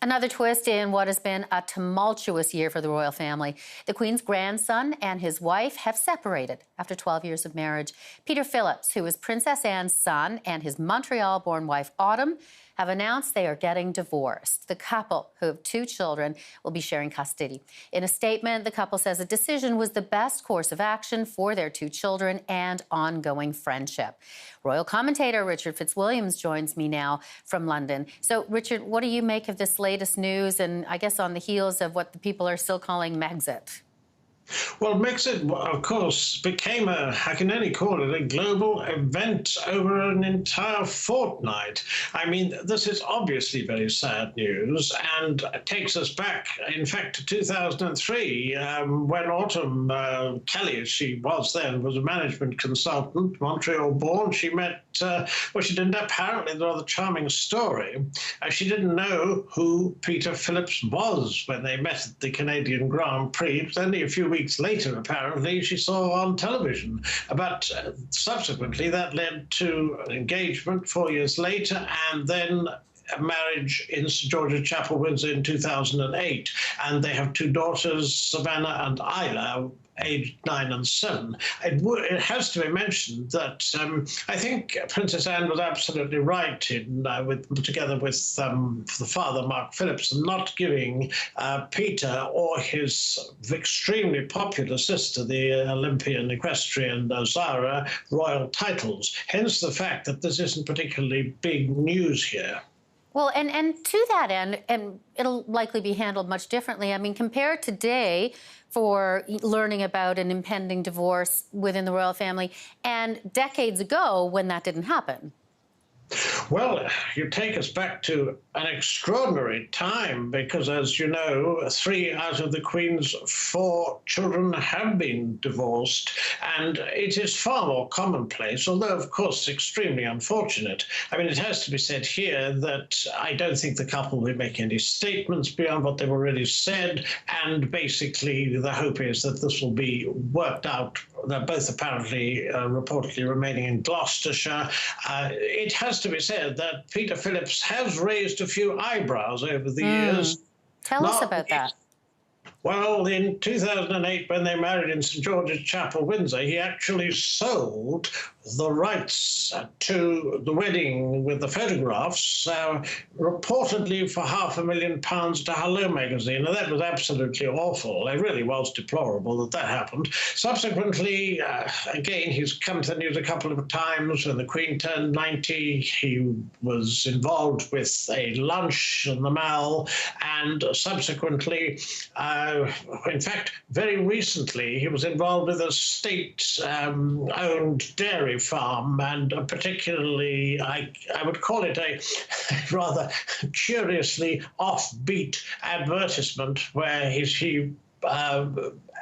Another twist in what has been a tumultuous year for the royal family. The Queen's grandson and his wife have separated after 12 years of marriage. Peter Phillips, who is Princess Anne's son, and his Montreal-born wife, Autumn, have announced they are getting divorced. The couple, who have 2 children, will be sharing custody. In a statement, the couple says a decision was the best course of action for their 2 children and ongoing friendship. Royal commentator Richard Fitzwilliams joins me now from London. So, Richard, what do you make of this latest news, and I guess on the heels of what the people are still calling Megxit? Well, Brexit, of course, became I can only call it a global event over an entire fortnight. I mean, this is obviously very sad news and takes us back, in fact, to 2003, when Autumn Kelly, as she was then, was a management consultant, Montreal-born. She met, she didn't apparently, the rather charming story. She didn't know who Peter Phillips was when they met at the Canadian Grand Prix. It was only a few weeks later, apparently, she saw on television. But subsequently, that led to an engagement 4 years later, and then a marriage in St. George's Chapel, Windsor in 2008. And they have 2 daughters, Savannah and Isla, aged 9 and 7. It has to be mentioned that I think Princess Anne was absolutely right in, together with the father, Mark Phillips, in not giving Peter or his extremely popular sister, the Olympian equestrian Zara, royal titles. Hence the fact that this isn't particularly big news here. Well, and to that end, and it'll likely be handled much differently. I mean, compare today for learning about an impending divorce within the royal family and decades ago when that didn't happen. Well, you take us back to an extraordinary time because, as you know, 3 out of the Queen's 4 children have been divorced, and it is far more commonplace, although, of course, extremely unfortunate. I mean, it has to be said here that I don't think the couple will be making any statements beyond what they've already said, and basically the hope is that this will be worked out. They're both apparently reportedly remaining in Gloucestershire. It has to be said that Peter Phillips has raised a few eyebrows over the years. Tell us about that. Well, in 2008, when they married in St. George's Chapel, Windsor, he actually sold the rights to the wedding with the photographs, reportedly for £500,000 to Hello magazine. Now, that was absolutely awful. It really was deplorable that happened. Subsequently, again, he's come to the news a couple of times. When the Queen turned 90, he was involved with a lunch in the Mall, and subsequently, in fact, very recently, he was involved with a state-owned dairy farm, and particularly, I would call it a rather curiously offbeat advertisement where he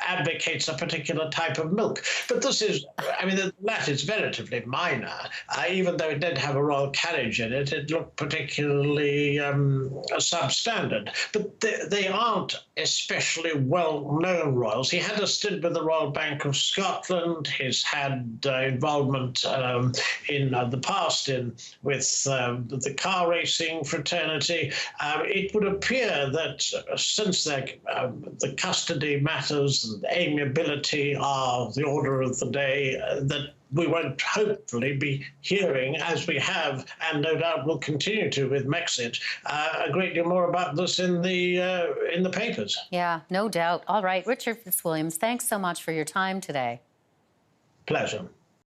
advocates a particular type of milk. But this is, I mean, that is relatively minor. Even though it did have a royal carriage in it, it looked particularly substandard. But they aren't especially well-known royals. He had a stint with the Royal Bank of Scotland. He's had involvement in the past with the car racing fraternity. It would appear that since the custody matters and amiability are the order of the day, that we won't hopefully be hearing, as we have, and no doubt will continue to with Megxit, a great deal more about this in the papers. Yeah, no doubt. All right, Richard Fitzwilliams, thanks so much for your time today. Pleasure.